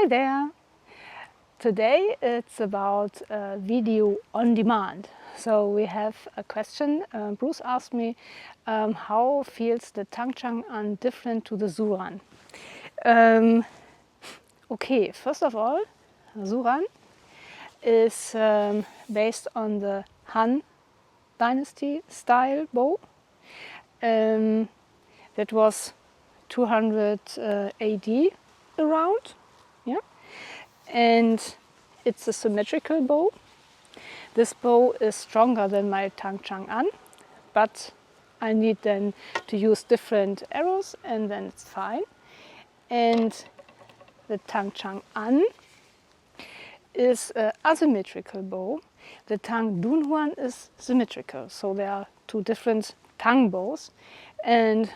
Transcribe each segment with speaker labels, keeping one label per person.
Speaker 1: Hi there! Today it's about video on demand. So we have a question. Bruce asked me how feels the Tang Chang'an different to the Zuran? Okay, first of all, Zuran is based on the Han Dynasty style bow. That was 200 AD around, yeah, and it's a symmetrical bow. This bow is stronger than my Tang Chang'an, but I need then to use different arrows and then it's fine. And the Tang Chang'an is an asymmetrical bow. The Tang Dunhuan is symmetrical, so there are two different Tang bows. And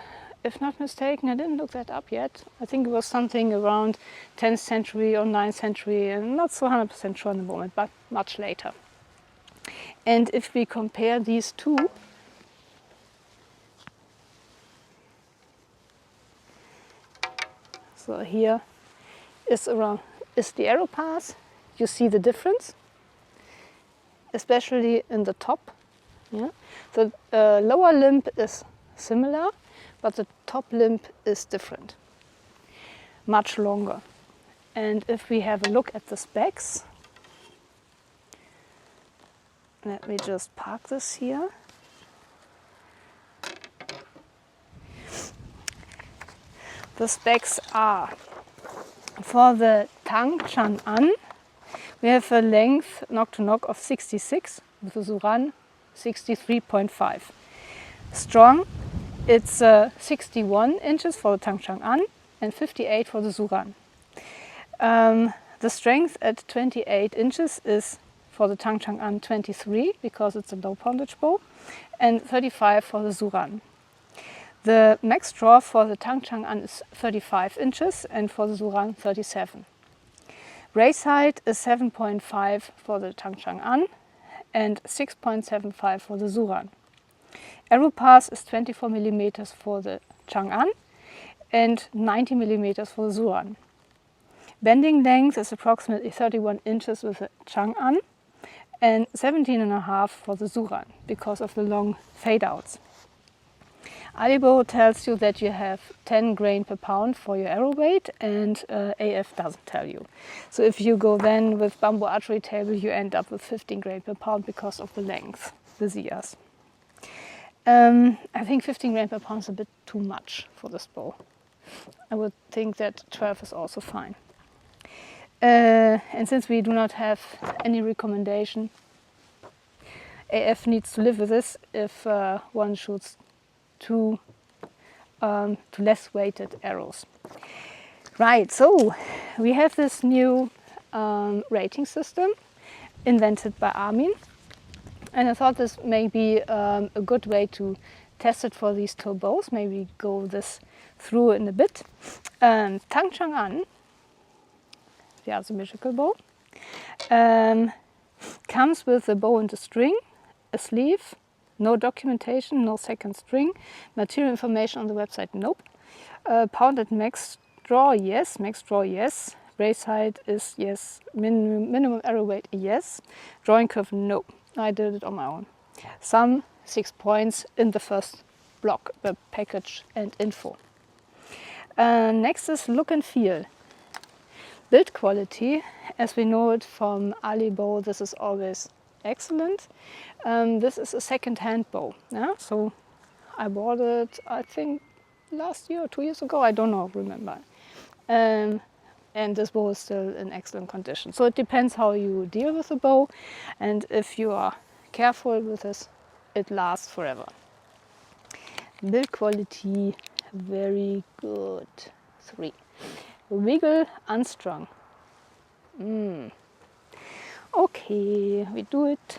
Speaker 1: if not mistaken, I didn't look that up yet. I think it was something around 10th century or 9th century, and not so 100% sure in the moment, but much later. And if we compare these two, so here is the arrow path. You see the difference, especially in the top. Yeah? The lower limb is similar, but the top limb is different, much longer. And if we have a look at the specs, let me just park this here. The specs are, for the Tang Chang'an, we have a length knock to knock of 66, with the Zuran 63.5. Strong, it's 61 inches for the Tang Chang'an and 58 for the Zuran. The strength at 28 inches is for the Tang Chang'an 23, because it's a low poundage bow, and 35 for the Zuran. The max draw for the Tang Chang'an is 35 inches and for the Zuran 37. Race height is 7.5 for the Tang Chang'an and 6.75 for the Zuran. Arrow pass is 24 mm for the Chang'an and 90 mm for the Zuran. Bending length is approximately 31 inches with the Chang'an and 17.5 for the Zuran because of the long fade outs. Alibow tells you that you have 10 grain per pound for your arrow weight, and AF doesn't tell you. So if you go then with bamboo archery table, you end up with 15 grain per pound because of the length, the ZRs. I think 15 grain per pound is a bit too much for this bow. I would think that 12 is also fine. And since we do not have any recommendation, AF needs to live with this if one shoots to less weighted arrows. Right, so we have this new rating system invented by Armin, and I thought this may be a good way to test it for these two bows. Maybe go this through in a bit. Tang Chang'an, the asymmetrical bow, comes with a bow and a string, a sleeve, no documentation, no second string, material information on the website, nope. Pounded max draw, yes. Max draw, yes. Race height is yes. Minimum arrow weight, yes. Drawing curve, no. I did it on my own. Sum 6 points in the first block, the package and info. Next is look and feel. Build quality, as we know it from Alibow, this is always excellent. This is a second-hand bow, yeah? So I bought it, I think, last year or 2 years ago, I don't know, remember. And this bow is still in excellent condition. So it depends how you deal with the bow, and if you are careful with this, it lasts forever. Build quality, very good. 3. Wiggle unstrung. Okay, we do it.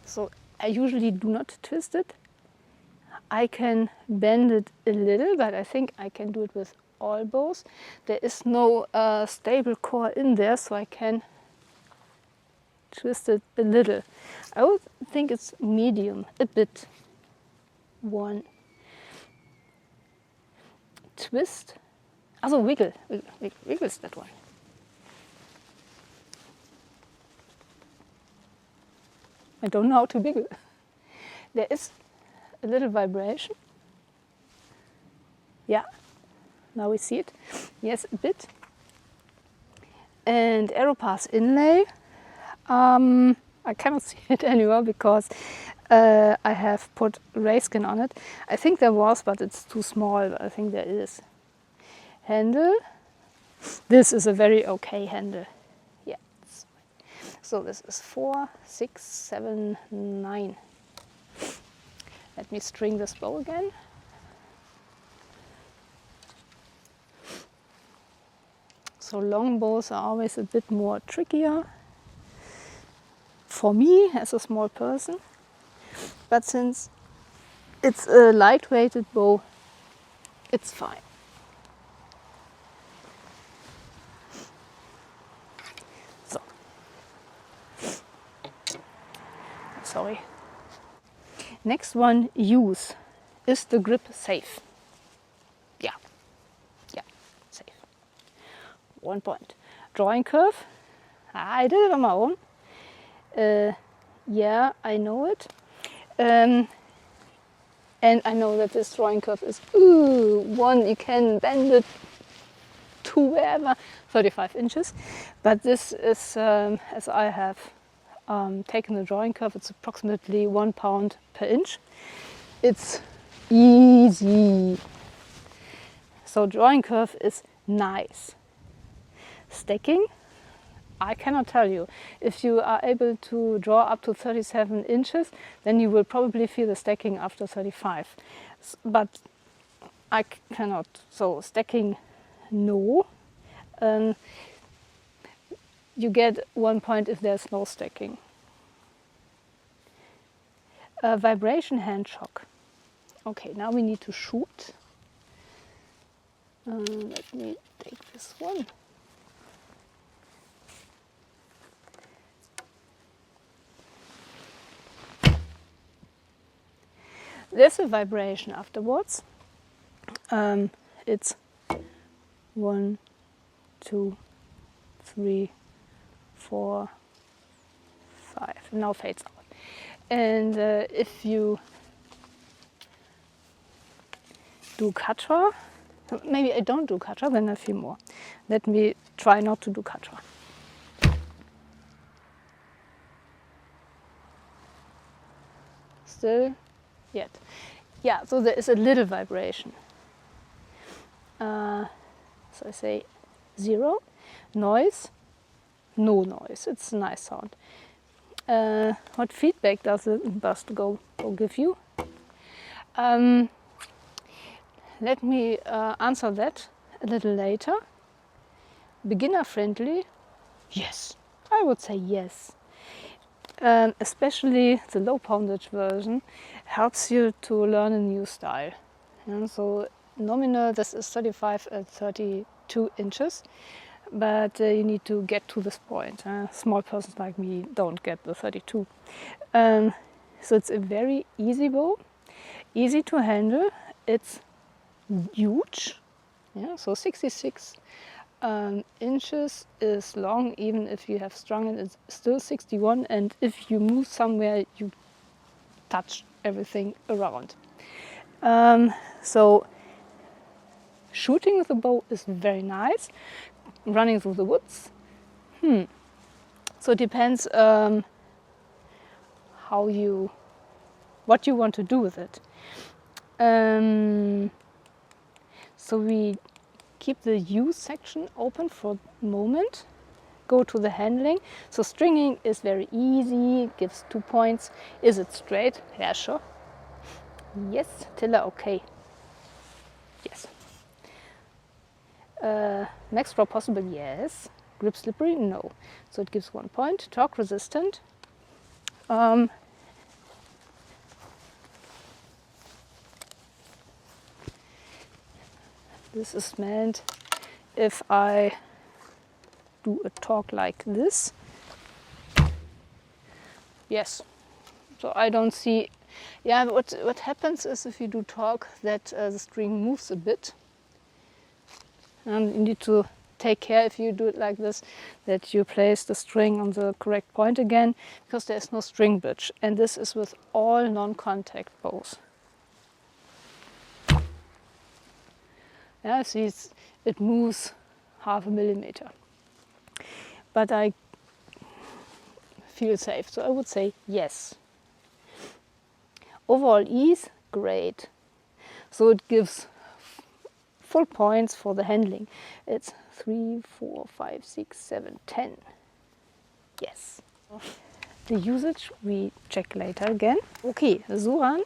Speaker 1: So I usually do not twist it. I can bend it a little, but I think I can do it with all bows. There is no stable core in there, so I can twist it a little. I would think it's medium, a bit. 1. Twist. Also wiggle. Wiggles that one. I don't know how to wiggle. There is a little vibration. Yeah, now we see it. Yes, a bit. And Aeropass inlay. I cannot see it anymore because I have put rayskin on it. I think there was, but it's too small. But I think there is. Handle. This is a very okay handle. Yeah. So this is 4, 6, 7, 9. Let me string this bow again. So long bows are always a bit more trickier for me as a small person. But since it's a lightweighted bow, it's fine. So, sorry. Next one, use. Is the grip safe? Yeah. Yeah, safe. 1 point. Drawing curve. I did it on my own. Yeah, I know it. And I know that this drawing curve is, one, you can bend it to wherever, 35 inches. But this is, as I have taken the drawing curve, it's approximately 1 pound per inch. It's easy. So drawing curve is nice. Stacking, I cannot tell you. If you are able to draw up to 37 inches, then you will probably feel the stacking after 35. But I cannot. So stacking, no. You get 1 point if there's no stacking. Vibration hand shock. Okay, now we need to shoot. Let me take this one. There's a vibration afterwards. It's 1, 2, 3, 4, 5. Now fades out. And if you do katra, maybe I don't do katra, then I feel more. Let me try not to do katra. Still yet. Yeah, so there is a little vibration. So I say 0. Noise, no noise. It's a nice sound. What feedback does the bust go give you? Let me answer that a little later. Beginner friendly? Yes, I would say yes. Especially the low poundage version helps you to learn a new style. Yeah, so nominal, this is 35 and 32 inches, but you need to get to this point. Small persons like me don't get the 32. So it's a very easy bow, easy to handle. It's huge, yeah, so 66 inches is long. Even if you have strung it, it's still 61, and if you move somewhere you touch everything around. So shooting with the bow is very nice. Running through the woods, so it depends what you want to do with it. So we keep the use section open for a moment. Go to the handling. So stringing is very easy, gives 2 points. Is it straight? Yeah, sure. Yes. Tiller, okay. Yes. Max draw possible? Yes. Grip slippery? No. So it gives 1 point. Torque resistant? This is meant if I do a torque like this. Yes. So I don't see. Yeah, what happens is if you do torque that the string moves a bit, and you need to take care if you do it like this that you place the string on the correct point again, because there is no string bridge, and this is with all non-contact bows. Yeah, see, it moves 0.5 millimeter, but I feel safe, so I would say yes. Overall ease, great. So it gives full points for the handling. It's 3, 4, 5, 6, 7, 10. Yes. The usage we check later again. Okay, Zuran.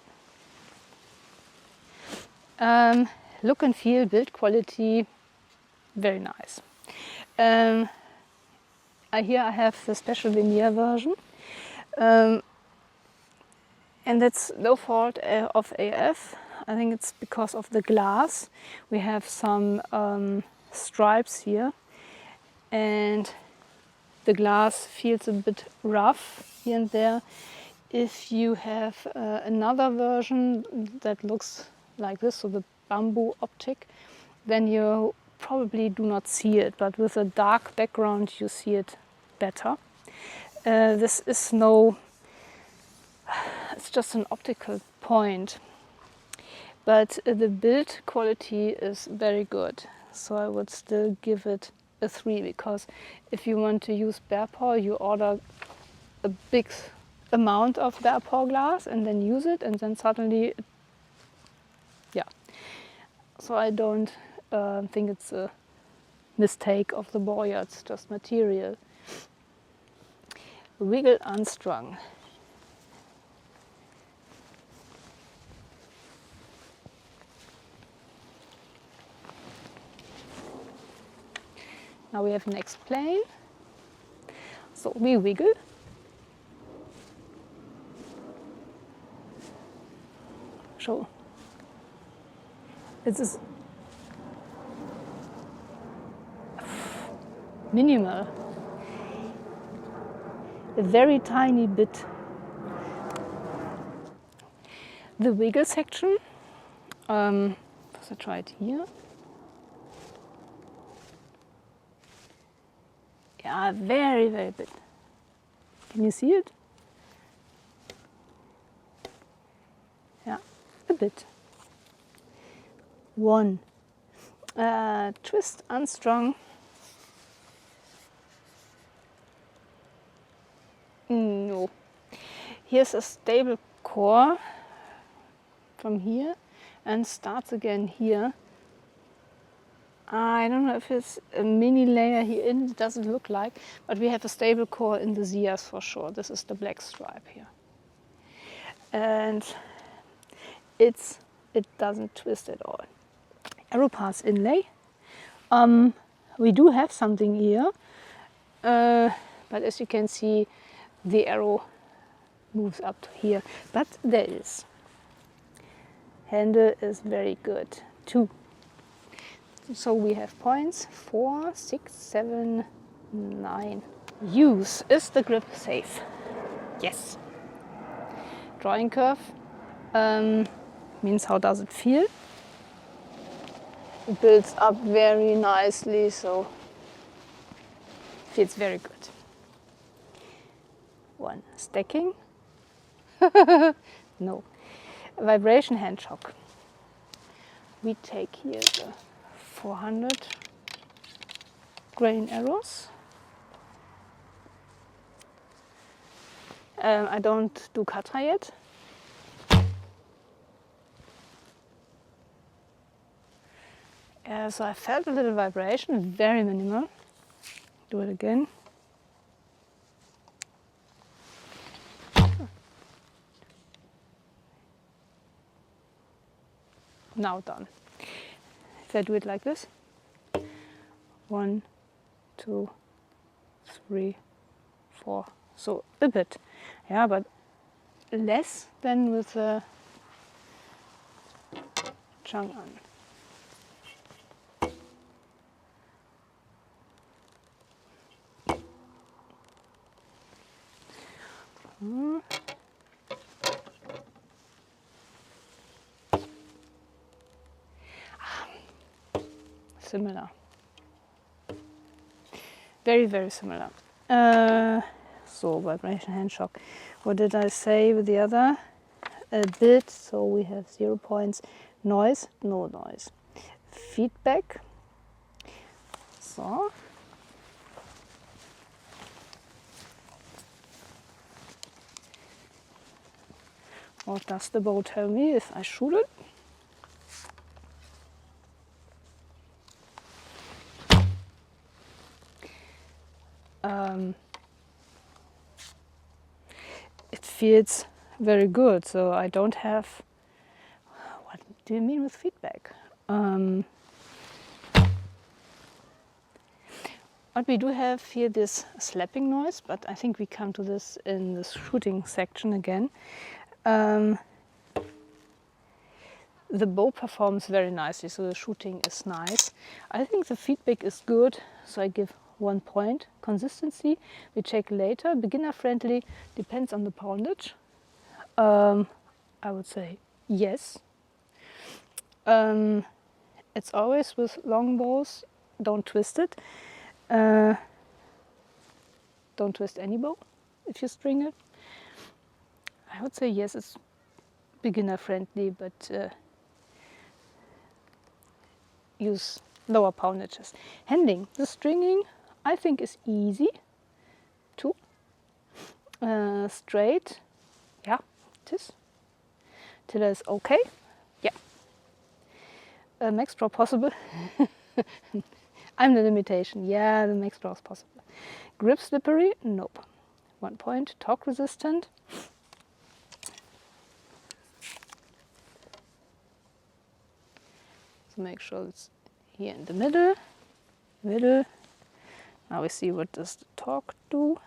Speaker 1: Look and feel, build quality, very nice. Here I have the special veneer version. And that's no fault of AF. I think it's because of the glass. We have some stripes here, and the glass feels a bit rough here and there. If you have another version that looks like this, so the bamboo optic, then you probably do not see it, but with a dark background you see it better. This is no, it's just an optical point, but the build quality is very good, so I would still give it a 3, because if you want to use bear paw, you order a big amount of bear paw glass and then use it, and then suddenly, yeah. So I don't think it's a mistake of the boya, it's just material. Wiggle unstrung. Now we have next plane. So we wiggle. So it is minimal. A very tiny bit. The wiggle section, let's try it here. Yeah, very, very bit. Can you see it? Yeah, a bit. 1. Twist unstrung. No. Here's a stable core from here and starts again here. I don't know if it's a mini layer here in, it doesn't look like, but we have a stable core in the Zias for sure. This is the black stripe here. And it doesn't twist at all. Arrow pass inlay. We do have something here, but as you can see, the arrow moves up to here, but there is. Handle is very good, 2. So we have points 4, 6, 7, 9. Use. Is the grip safe? Yes. Drawing curve means how does it feel? It builds up very nicely, so feels very good. 1. Stacking. No. Vibration hand shock. We take here the 400 grain arrows. I don't do kata yet. So I felt a little vibration, very minimal. Do it again. Now done. If I do it like this, 1, 2, 3, 4. So a bit, yeah, but less than with the Chang'an. similar. Very, very similar. So vibration, hand shock. What did I say with the other? A bit, so we have 0 points. Noise, no noise. Feedback. So. What does the bow tell me if I shoot it? It feels very good, so I don't have... What do you mean with feedback? But we do have here this slapping noise, but I think we come to this in the shooting section again. The bow performs very nicely, so the shooting is nice. I think the feedback is good, so I give 1 point. Consistency, we check later. Beginner friendly, depends on the poundage. I would say yes. It's always with long bows, don't twist it. Don't twist any bow if you string it. I would say yes, it's beginner friendly, but use lower poundages. Handling, the stringing I think is easy too. Straight, yeah, it is. Tiller is okay, yeah. Max draw possible. I'm the limitation, yeah, the max draw is possible. Grip slippery, nope. 1 point. Torque resistant. So make sure it's here in the middle. Middle. Now we see what does the torque do.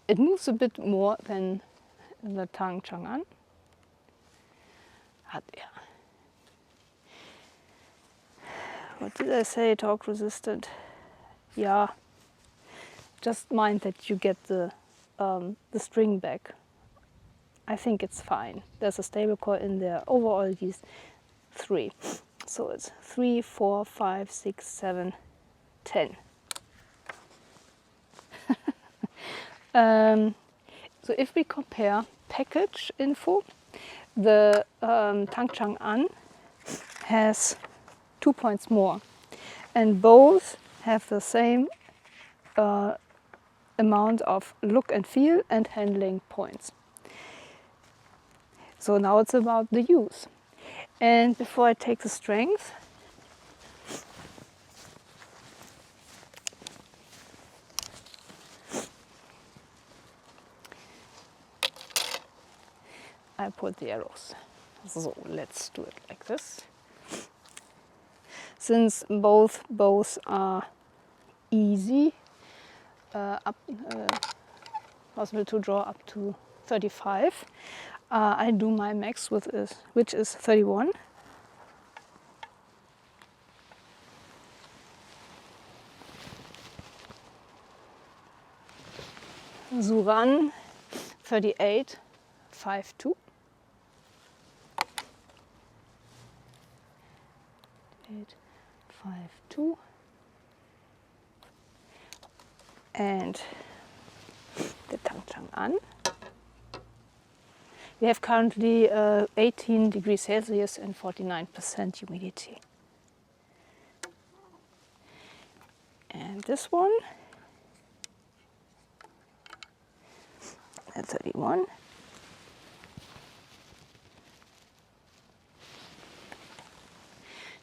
Speaker 1: It moves a bit more than the Tang Chang'an. Yeah. What did I say? Torque resistant. Yeah. Just mind that you get the string back. I think it's fine. There's a stable coil in there. Overall, these 3. So it's 3, 4, 5, 6, 7, 10. So if we compare package info, the Tang Chang'an has 2 points more, and both have the same amount of look and feel and handling points. So now it's about the use. And before I take the strength, I put the arrows. So let's do it like this. Since both bows are easy, possible to draw up to 35, I do my max with this, which is 31. Zuran 38, 5-2. 5-2. And the Tang Chang'an. We have currently 18 degrees Celsius and 49% humidity. And this one at 31.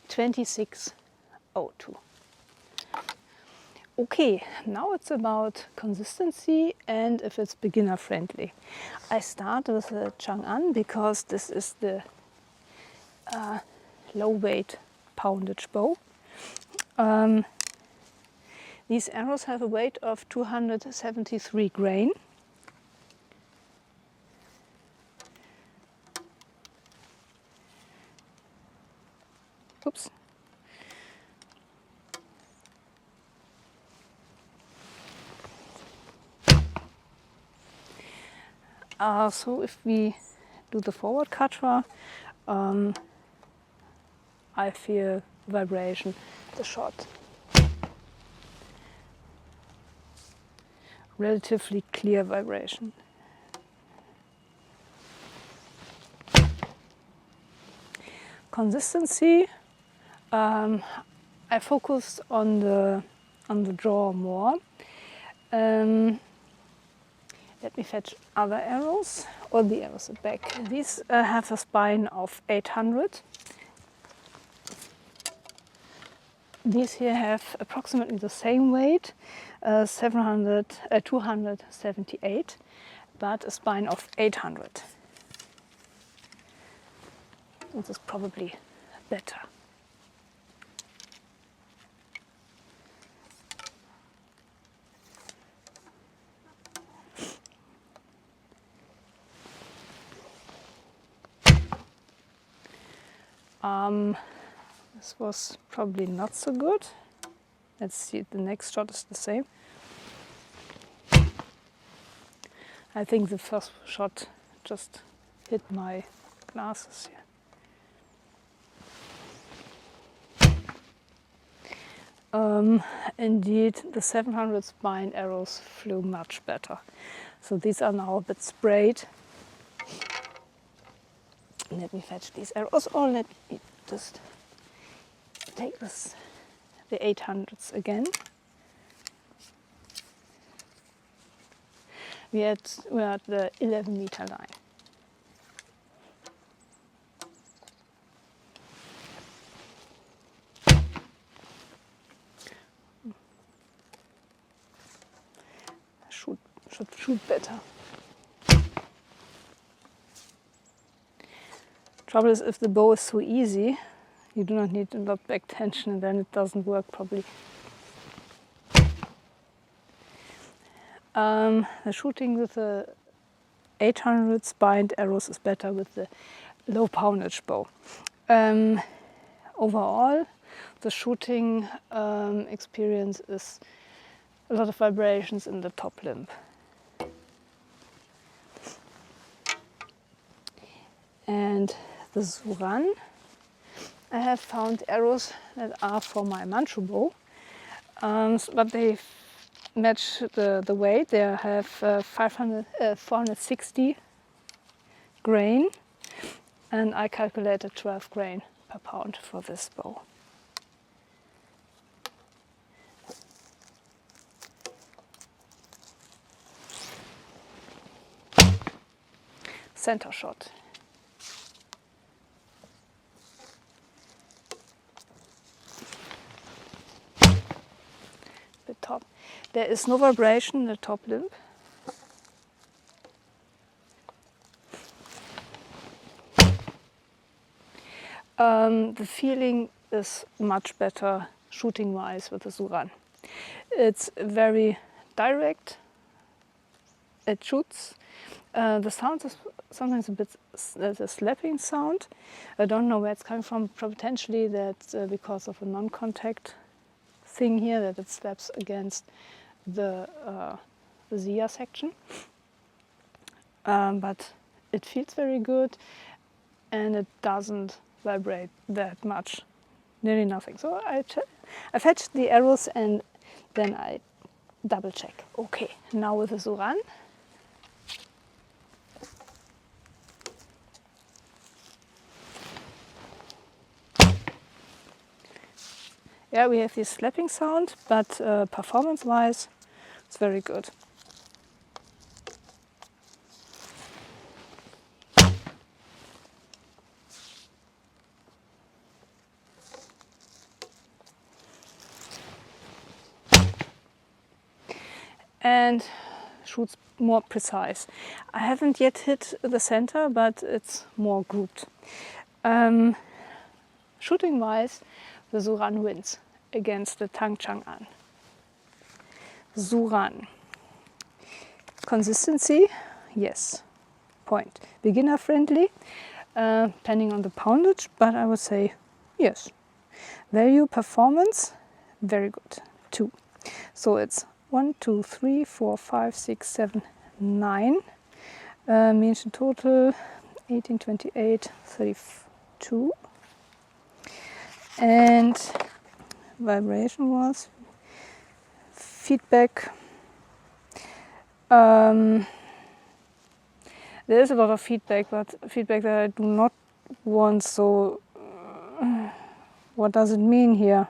Speaker 1: (26.02). Okay, now it's about consistency and if it's beginner friendly. I start with the Chang'an because this is the low weight poundage bow. These arrows have a weight of 273 grain. Oops. So if we do the forward katra, I feel vibration, the shot. Relatively clear vibration. Consistency, I focused on the draw more. Let me fetch other arrows, or the arrows at back. These have a spine of 800. These here have approximately the same weight, 278, but a spine of 800. This is probably better. This was probably not so good. Let's see, the next shot is the same. I think the first shot just hit my glasses here. Indeed, the 700 spine arrows flew much better. So these are now a bit sprayed. Let me fetch these arrows, or let me just take this, the 800s again. We're at the 11-meter line. Should shoot better. Trouble is, if the bow is so easy, you do not need a lot of back tension, and then it doesn't work properly. The shooting with the 800 spined arrows is better with the low poundage bow. Overall, the shooting experience is a lot of vibrations in the top limb. And the Zuran, I have found arrows that are for my Manchu bow, but they match the weight. They have 460 grain, and I calculated 12 grain per pound for this bow. Center shot. The top. There is no vibration in the top limb. The feeling is much better shooting-wise with the Zuran. It's very direct. It shoots. The sound is sometimes a bit a slapping sound. I don't know where it's coming from. Potentially that's because of a non-contact thing here, that it slaps against the Zia section. But it feels very good, and it doesn't vibrate that much, nearly nothing. So I fetched the arrows and then I double check. Okay, now with the Zuran. Yeah, we have this slapping sound, but performance-wise, it's very good. And shoots more precise. I haven't yet hit the center, but it's more grouped. Shooting-wise, the Zuran wins against the Tang Chang'an. Zuran. Consistency, yes. Point. Beginner friendly, depending on the poundage, but I would say yes. Value performance, very good. 2. So it's 1, 2, 3, 4, 5, 6, 7, 9. Means in total 18, 28, 32. And vibration was feedback. There is a lot of feedback, but feedback that I do not want, so what does it mean here?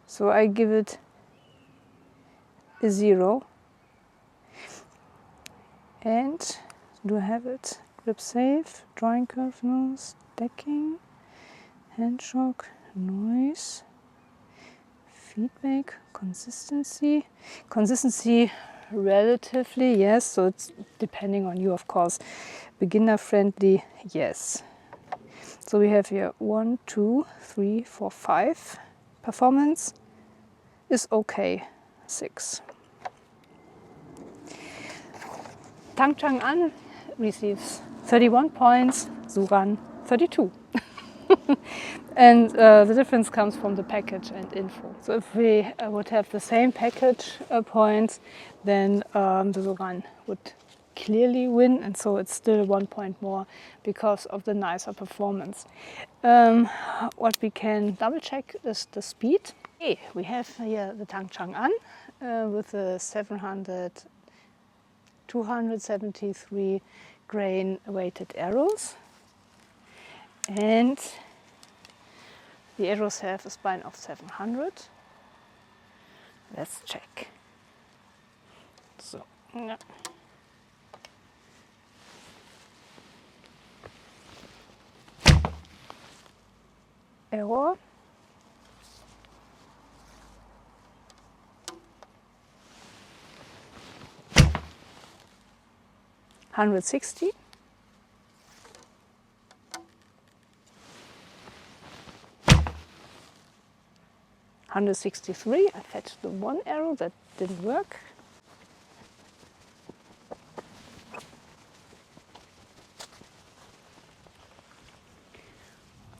Speaker 1: So I give it a 0. And do I have it? Grip safe, drawing curve, no, stacking, hand shock, noise, feedback, consistency. Consistency relatively, yes, so it's depending on you, of course. Beginner friendly, yes. So we have here 1, 2, 3, 4, 5. Performance is okay, 6. Tang Chang'an receives 31 points, Zuran 32. And the difference comes from the package and info. So if we would have the same package points, then the Zuran would clearly win, and so it's still 1 point more because of the nicer performance. What we can double check is the speed. Okay, we have here the Tang Chang'an with the 273 grain weighted arrows, and the arrows have a spine of 700. Let's check. So, yeah. Error. $160. $163. I fetched the one arrow that didn't work.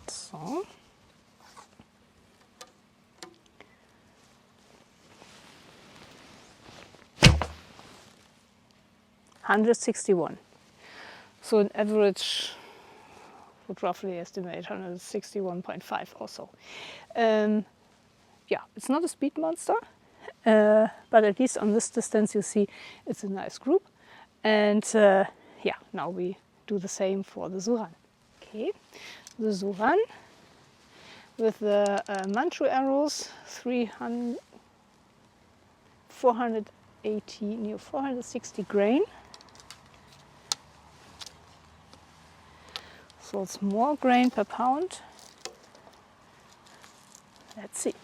Speaker 1: So. $161. So an average would roughly estimate 161.5 or so. Yeah, it's not a speed monster, but at least on this distance you see it's a nice group. And yeah, now we do the same for the Zuran. Okay, the Zuran with the Manchu arrows, 460 grain. So it's more grain per pound. Let's see.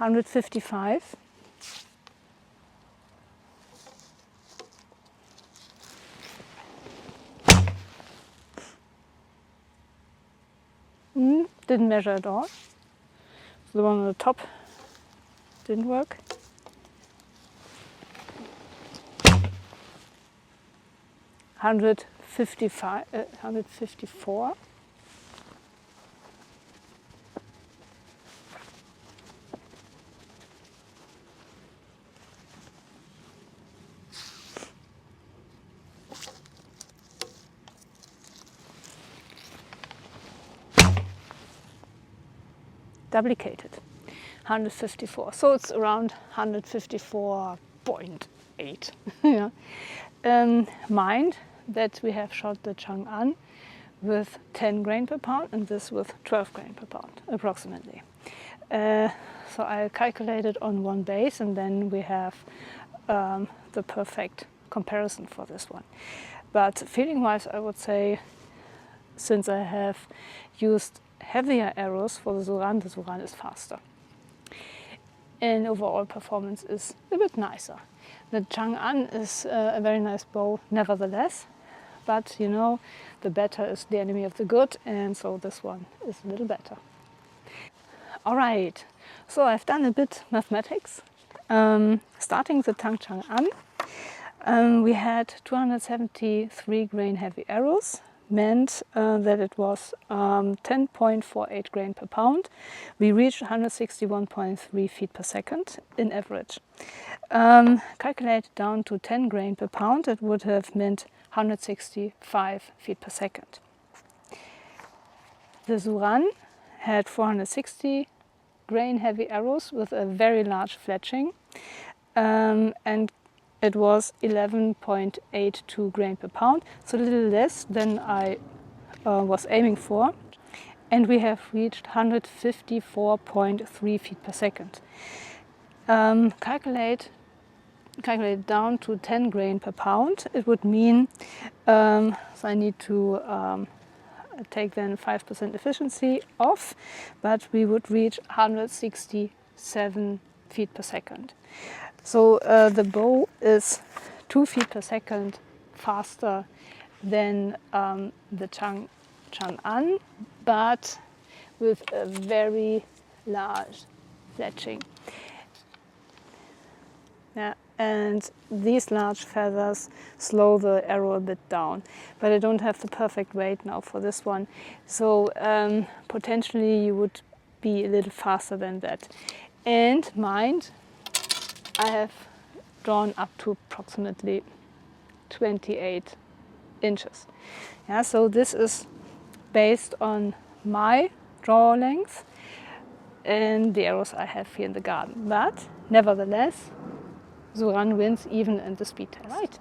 Speaker 1: $155. Didn't measure at all. The one on the top didn't work. $154. Duplicated, 154. So it's around 154.8. Yeah. Mind that we have shot the Chang'an with 10 grain per pound and this with 12 grain per pound, approximately. So I calculated on one base, and then we have the perfect comparison for this one. But feeling-wise, I would say, since I have used heavier arrows for the Zuran is faster. And overall performance is a bit nicer. The Chang'an is a very nice bow nevertheless, but you know, the better is the enemy of the good, and so this one is a little better. All right, so I've done a bit mathematics. Starting the Tang Chang'an, we had 273 grain heavy arrows meant that it was 10.48 grain per pound. We reached 161.3 feet per second in average. Calculated down to 10 grain per pound, it would have meant 165 feet per second. The Zuran had 460 grain heavy arrows with a very large fletching, and it was 11.82 grain per pound, so a little less than I was aiming for. And we have reached 154.3 feet per second. Calculate down to 10 grain per pound, it would mean, so I need to take then 5% efficiency off, but we would reach 167 feet per second. So the bow is 2 feet per second faster than the Tang Chang'an, but with a very large fletching. Yeah, and these large feathers slow the arrow a bit down, but I don't have the perfect weight now for this one, so potentially you would be a little faster than that. And mind, I have drawn up to approximately 28 inches. Yeah, so this is based on my draw length and the arrows I have here in the garden, but nevertheless Zuran wins even in the speed test. Right.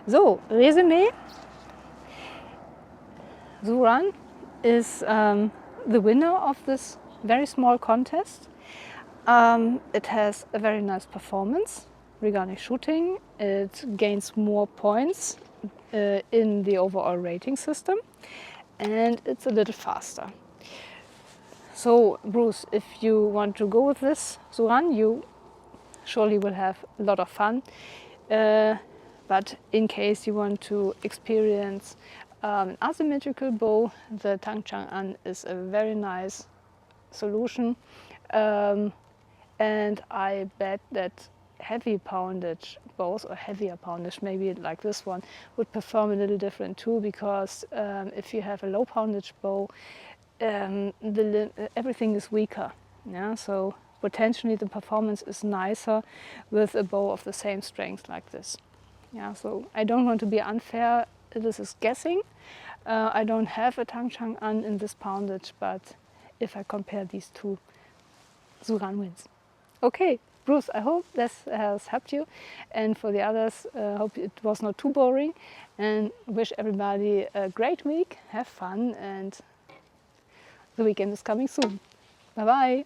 Speaker 1: So, resume. Zuran is the winner of this very small contest. It has a very nice performance regarding shooting. It gains more points in the overall rating system, and it's a little faster. So, Bruce, if you want to go with this Zuran, you surely will have a lot of fun, but in case you want to experience an asymmetrical bow, the Tang Chang'an is a very nice solution, and I bet that heavy poundage bows, or heavier poundage, maybe like this one, would perform a little different too, because if you have a low poundage bow, everything is weaker. Yeah, so potentially the performance is nicer with a bow of the same strength like this. Yeah, so I don't want to be unfair, this is guessing. I don't have a Tang Chang'an in this poundage, but if I compare these two, Zuran wins. Okay, Bruce, I hope this has helped you, and for the others, I hope it was not too boring, and wish everybody a great week, have fun, and the weekend is coming soon. Bye bye!